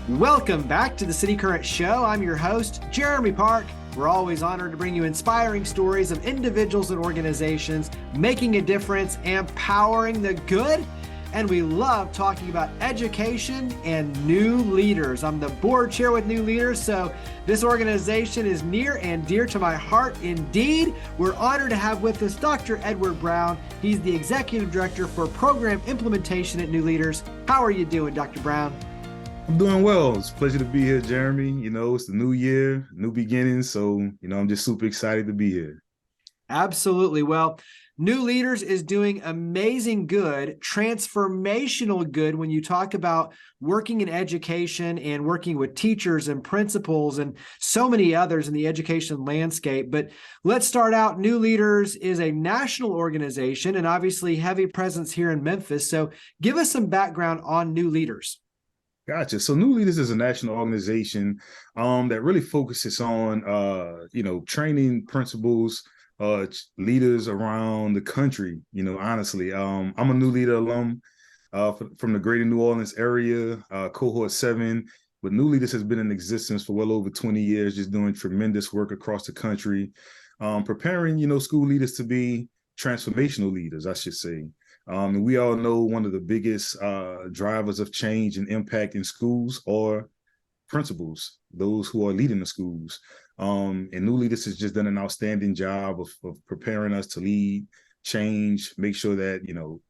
Welcome back to the City Current Show. I'm your host, Jeremy Park. We're always honored to bring you inspiring stories of individuals and organizations making a difference and powering the good. And we love talking about education and new leaders. I'm the board chair with New Leaders, so this organization is near and dear to my heart indeed. We're honored to have with us Dr. Edward Brown. He's the Executive Director for Program Implementation at New Leaders. How are you doing, Dr. Brown? I'm doing well. It's a pleasure to be here, Jeremy. It's the new year, new beginnings. So, I'm just super excited to be here. Absolutely. Well, New Leaders is doing amazing good, transformational good when you talk about working in education and working with teachers and principals and so many others in the education landscape. But let's start out. New Leaders is a national organization and obviously heavy presence here in Memphis. So give us some background on New Leaders. Gotcha. So New Leaders is a national organization that really focuses on, training principals, leaders around the country. Honestly, I'm a New Leader alum from the greater New Orleans area, cohort 7. But New Leaders has been in existence for well over 20 years, just doing tremendous work across the country, preparing, school leaders to be transformational leaders, I should say. And we all know one of the biggest drivers of change and impact in schools are principals, those who are leading the schools. And New Leaders has just done an outstanding job of preparing us to lead change, make sure that,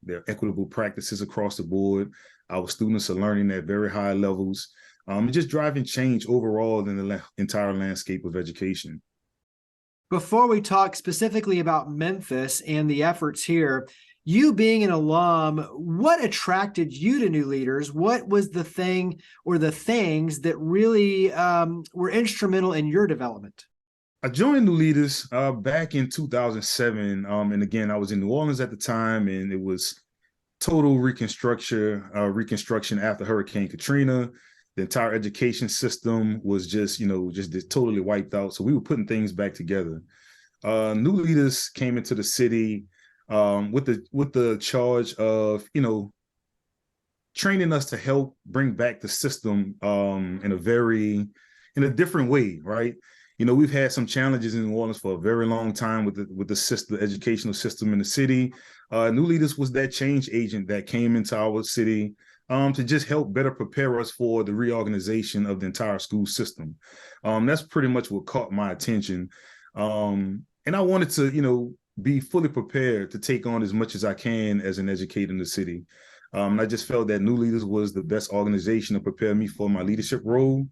there are equitable practices across the board. Our students are learning at very high levels, and just driving change overall in the entire landscape of education. Before we talk specifically about Memphis and the efforts here, you being an alum, what attracted you to New Leaders? What was the thing or the things that really were instrumental in your development? I joined New Leaders back in 2007. And again, I was in New Orleans at the time, and it was total reconstruction after Hurricane Katrina. The entire education system was just totally wiped out. So we were putting things back together. New Leaders came into the city with the charge of, training us to help bring back the system in a different way, right? We've had some challenges in New Orleans for a very long time with the educational system in the city. New Leaders was that change agent that came into our city to just help better prepare us for the reorganization of the entire school system. That's pretty much what caught my attention. And I wanted to, be fully prepared to take on as much as I can as an educator in the city. I just felt that New Leaders was the best organization to prepare me for my leadership role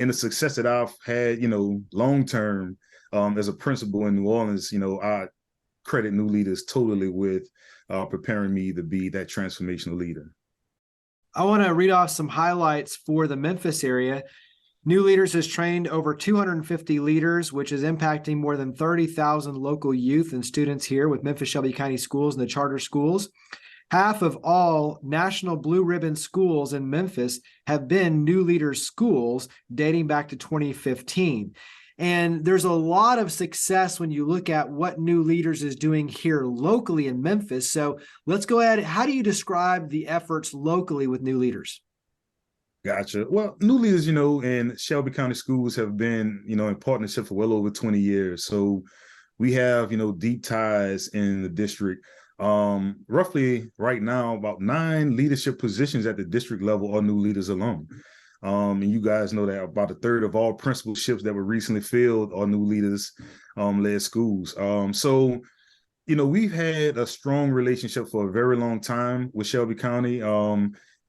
and the success that I've had, long-term as a principal in New Orleans. I credit New Leaders totally with preparing me to be that transformational leader. I want to read off some highlights for the Memphis area. New Leaders has trained over 250 leaders, which is impacting more than 30,000 local youth and students here with Memphis-Shelby County schools and the charter schools. Half of all national blue ribbon schools in Memphis have been New Leaders schools dating back to 2015. And there's a lot of success when you look at what New Leaders is doing here locally in Memphis. So let's go ahead. How do you describe the efforts locally with New Leaders? Gotcha. Well, New Leaders, and Shelby County schools have been, in partnership for well over 20 years. So we have, deep ties in the district. Roughly right now, about 9 leadership positions at the district level are New Leaders alone. And you guys know that about a third of all principalships that were recently filled are New Leaders led schools. So we've had a strong relationship for a very long time with Shelby County.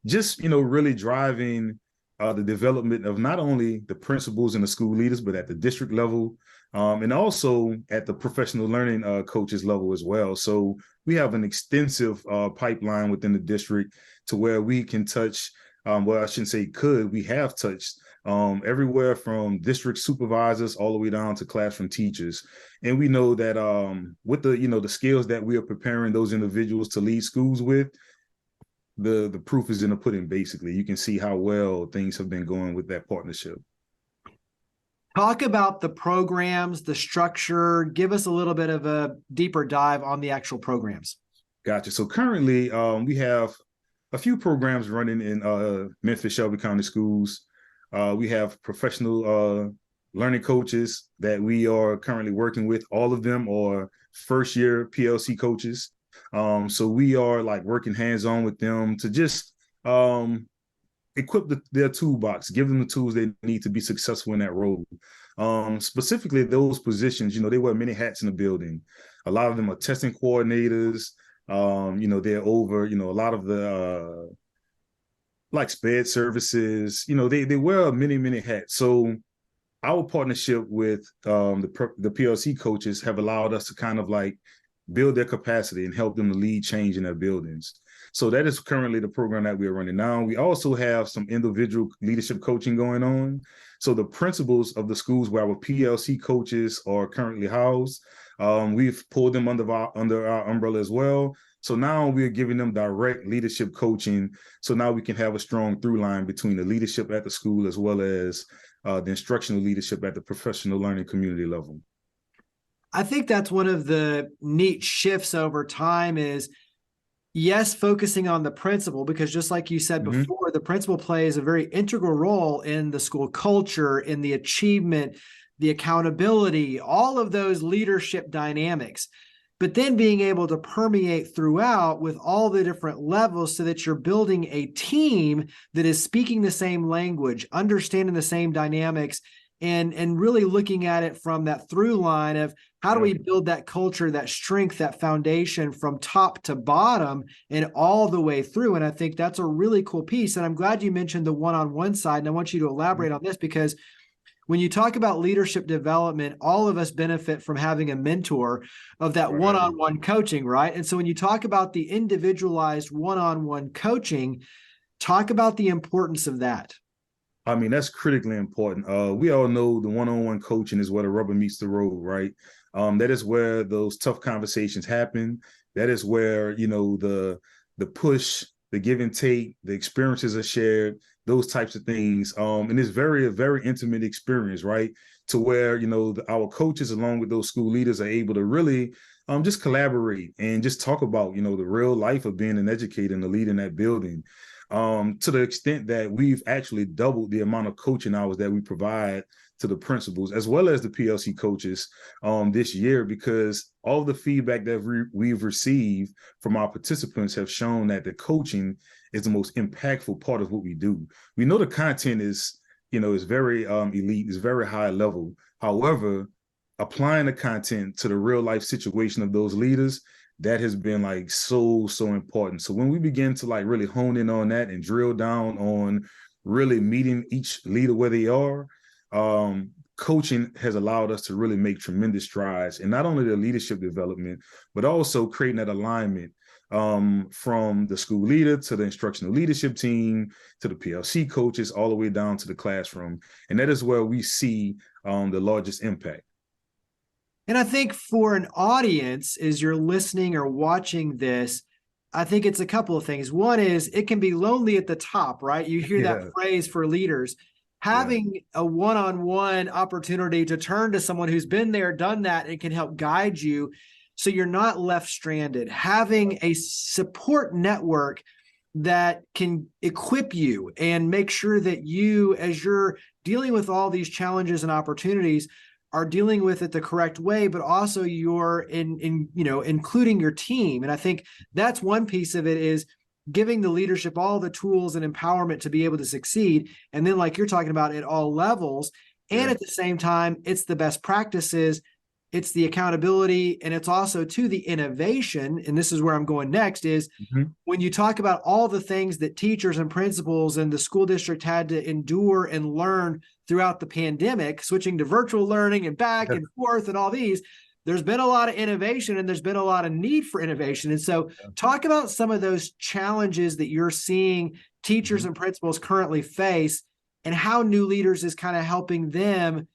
Really driving the development of not only the principals and the school leaders, but at the district level, and also at the professional learning coaches level as well. So we have an extensive pipeline within the district to where we can touch, I shouldn't say could, we have touched everywhere from district supervisors all the way down to classroom teachers. And we know that with the skills that we are preparing those individuals to lead schools with, the proof is in the pudding, basically. You can see how well things have been going with that partnership. Talk about the programs, the structure. Give us a little bit of a deeper dive on the actual programs. Gotcha. So currently, we have a few programs running in Memphis-Shelby County schools. We have professional learning coaches that we are currently working with. All of them are first year PLC coaches. So we are like working hands-on with them to just equip their toolbox, give them the tools they need to be successful in that role. Specifically, those positions, they wear many hats in the building. A lot of them are testing coordinators. They're over, a lot of the like SPED services. They wear many, many hats. So our partnership with the PLC coaches have allowed us to kind of like build their capacity and help them to lead change in their buildings. So that is currently the program that we're running now. We also have some individual leadership coaching going on. So the principals of the schools where our PLC coaches are currently housed, we've pulled them under our umbrella as well. So now we're giving them direct leadership coaching. So now we can have a strong through line between the leadership at the school as well as the instructional leadership at the professional learning community level. I think that's one of the neat shifts over time is, yes, focusing on the principal, because just like you said before, the principal plays a very integral role in the school culture, in the achievement, the accountability, all of those leadership dynamics. But then being able to permeate throughout with all the different levels so that you're building a team that is speaking the same language, understanding the same dynamics, and really looking at it from that through line of how do we build that culture, that strength, that foundation from top to bottom and all the way through. And I think that's a really cool piece. And I'm glad you mentioned the one-on-one side. And I want you to elaborate on this, because when you talk about leadership development, all of us benefit from having a mentor of that one-on-one coaching, right? And so when you talk about the individualized one-on-one coaching, talk about the importance of that. I mean, that's critically important. We all know the one-on-one coaching is where the rubber meets the road, right? That is where those tough conversations happen. That is where, the push, the give and take, the experiences are shared, those types of things. And it's a very intimate experience, right? To where, our coaches, along with those school leaders, are able to really just collaborate and just talk about, the real life of being an educator and a leader in that building. To the extent that we've actually doubled the amount of coaching hours that we provide to the principals as well as the PLC coaches this year, because all the feedback that we've received from our participants have shown that the coaching is the most impactful part of what we do. We know the content is very elite, is very high level. However, applying the content to the real life situation of those leaders, that has been like so important. So when we begin to like really hone in on that and drill down on really meeting each leader where they are, coaching has allowed us to really make tremendous strides in not only the leadership development, but also creating that alignment from the school leader to the instructional leadership team, to the PLC coaches, all the way down to the classroom. And that is where we see the largest impact. And I think for an audience, as you're listening or watching this, I think it's a couple of things. One is it can be lonely at the top, right? You hear that phrase for leaders. Having a one-on-one opportunity to turn to someone who's been there, done that, and can help guide you so you're not left stranded. Having a support network that can equip you and make sure that you, as you're dealing with all these challenges and opportunities, are dealing with it the correct way, but also you're including your team. And I think that's one piece of it, is giving the leadership all the tools and empowerment to be able to succeed. And then, like you're talking about, at all levels. And at the same time, it's the best practices, it's the accountability, and it's also to the innovation. And this is where I'm going next, is when you talk about all the things that teachers and principals and the school district had to endure and learn throughout the pandemic, switching to virtual learning and back and forth and all these, there's been a lot of innovation and there's been a lot of need for innovation. And so talk about some of those challenges that you're seeing teachers and principals currently face and how New Leaders is kind of helping them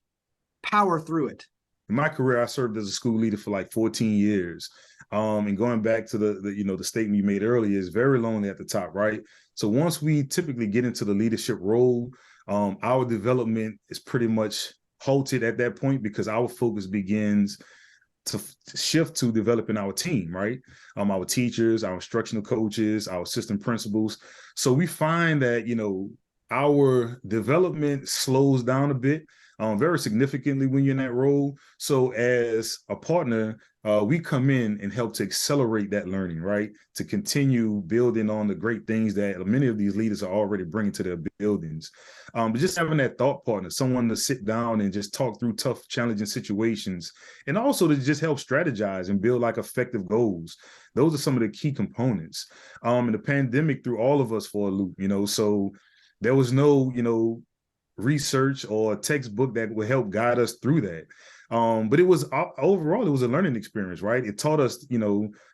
power through it. In my career, I served as a school leader for like 14 years. And going back to the statement you made earlier, is very lonely at the top, right? So once we typically get into the leadership role, our development is pretty much halted at that point, because our focus begins to shift to developing our team, right? Our teachers, our instructional coaches, our assistant principals. So we find that, our development slows down a bit, very significantly when you're in that role. So as a partner, we come in and help to accelerate that learning, right? To continue building on the great things that many of these leaders are already bringing to their buildings. But just having that thought partner, someone to sit down and just talk through tough, challenging situations, and also to just help strategize and build like effective goals. Those are some of the key components. And the pandemic threw all of us for a loop, so there was no, research or textbook that would help guide us through that. But it was overall, it was a learning experience, right? It taught us,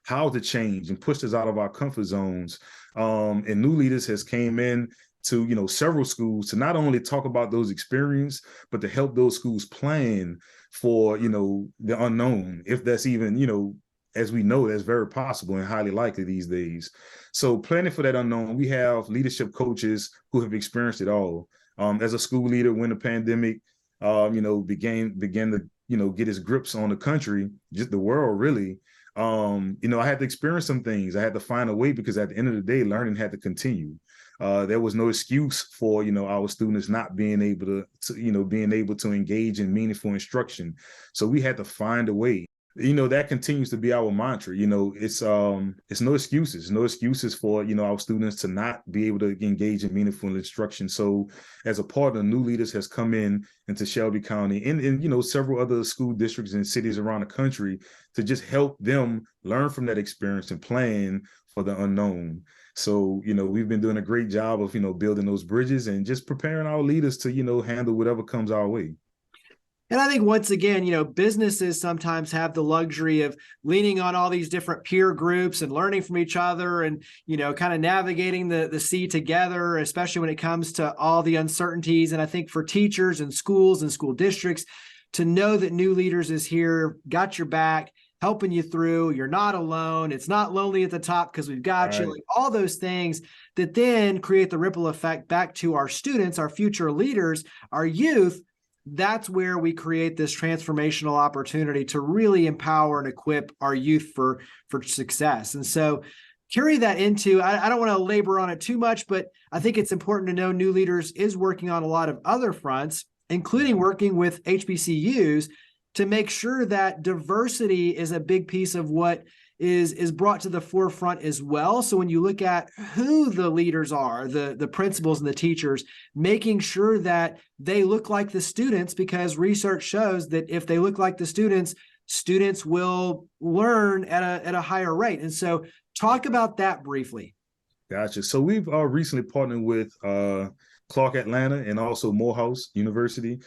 how to change and pushed us out of our comfort zones. And new leaders has came in to, several schools to not only talk about those experiences, but to help those schools plan for, the unknown, if that's even, as we know, that's very possible and highly likely these days. So planning for that unknown, we have leadership coaches who have experienced it all. As a school leader, when the pandemic, began to, get its grips on the country, just the world really, I had to experience some things. I had to find a way because at the end of the day, learning had to continue. There was no excuse for, our students not being able to engage in meaningful instruction. So we had to find a way. That continues to be our mantra. It's no excuses for, our students to not be able to engage in meaningful instruction. So as a partner, new leaders has come into Shelby County and several other school districts and cities around the country to just help them learn from that experience and plan for the unknown. So, we've been doing a great job of, building those bridges and just preparing our leaders to, handle whatever comes our way. And I think once again, businesses sometimes have the luxury of leaning on all these different peer groups and learning from each other and, kind of navigating the sea together, especially when it comes to all the uncertainties. And I think for teachers and schools and school districts to know that New Leaders is here, got your back, helping you through, you're not alone. It's not lonely at the top because we've got you, like all those things that then create the ripple effect back to our students, our future leaders, our youth. That's where we create this transformational opportunity to really empower and equip our youth for success. And so carry that into, I don't want to labor on it too much, but I think it's important to know New Leaders is working on a lot of other fronts, including working with HBCUs to make sure that diversity is a big piece of what is brought to the forefront as well. So when you look at who the leaders are, the principals and the teachers, making sure that they look like the students, because research shows that if they look like the students will learn at a higher rate. And so talk about that briefly. Gotcha. So we've recently partnered with Clark Atlanta and also Morehouse University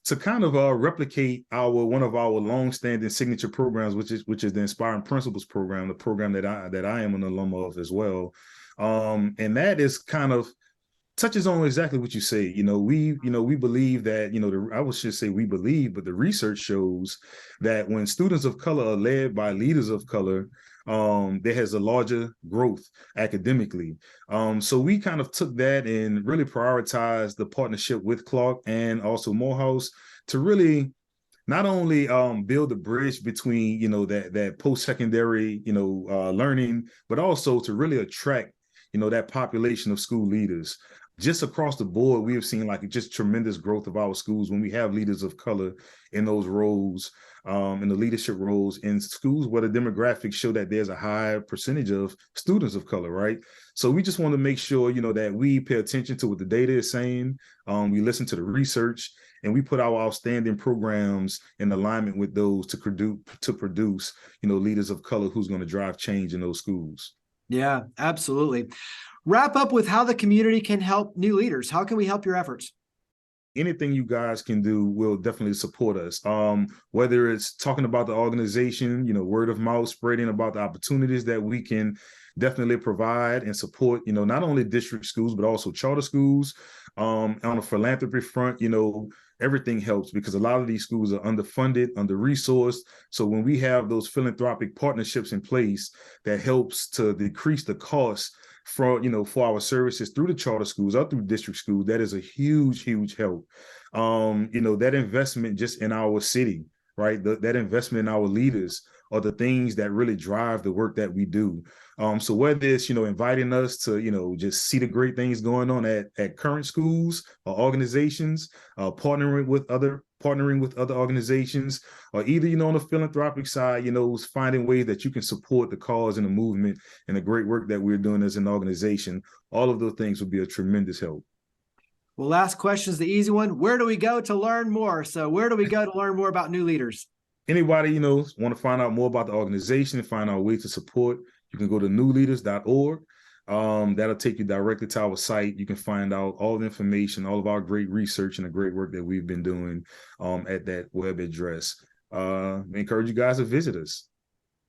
to kind of replicate one of our long-standing signature programs, which is the Inspiring Principles program, the program that I am an alum of as well. And that is kind of touches on exactly what you say. We believe that, I would just say we believe, but the research shows that when students of color are led by leaders of color, there has a larger growth academically. So we kind of took that and really prioritized the partnership with Clark and also Morehouse to really not only build a bridge between, that post-secondary, learning, but also to really attract, that population of school leaders. Just across the board, we have seen like just tremendous growth of our schools when we have leaders of color in those roles, in the leadership roles in schools where the demographics show that there's a high percentage of students of color, right? So we just want to make sure, that we pay attention to what the data is saying. We listen to the research and we put our outstanding programs in alignment with those to produce, leaders of color who's going to drive change in those schools. Yeah, absolutely. Wrap up with how the community can help New Leaders. How can we help your efforts? Anything you guys can do will definitely support us. Whether it's talking about the organization, word of mouth, spreading about the opportunities that we can definitely provide and support, not only district schools, but also charter schools. On a philanthropy front, everything helps because a lot of these schools are underfunded, under-resourced. So when we have those philanthropic partnerships in place, that helps to decrease the cost for our services through the charter schools or through district schools, that is a huge help. That investment just in our city, right? That investment in our leaders are the things that really drive the work that we do. So whether it's, inviting us to, just see the great things going on at current schools or organizations, partnering with other organizations, or either, on the philanthropic side, finding ways that you can support the cause and the movement and the great work that we're doing as an organization, all of those things would be a tremendous help. Well, last question is the easy one. Where do we go to learn more? So where do we go to learn more about New Leaders? Anybody, want to find out more about the organization and find out ways to support, you can go to newleaders.org. That'll take you directly to our site. You can find out all the information, all of our great research and the great work that we've been doing at that web address. I encourage you guys to visit us.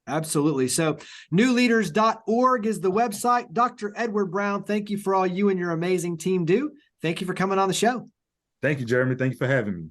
Absolutely. So newleaders.org is the website. Dr. Edward Brown, thank you for all you and your amazing team do. Thank you for coming on the show. Thank you, Jeremy. Thank you for having me.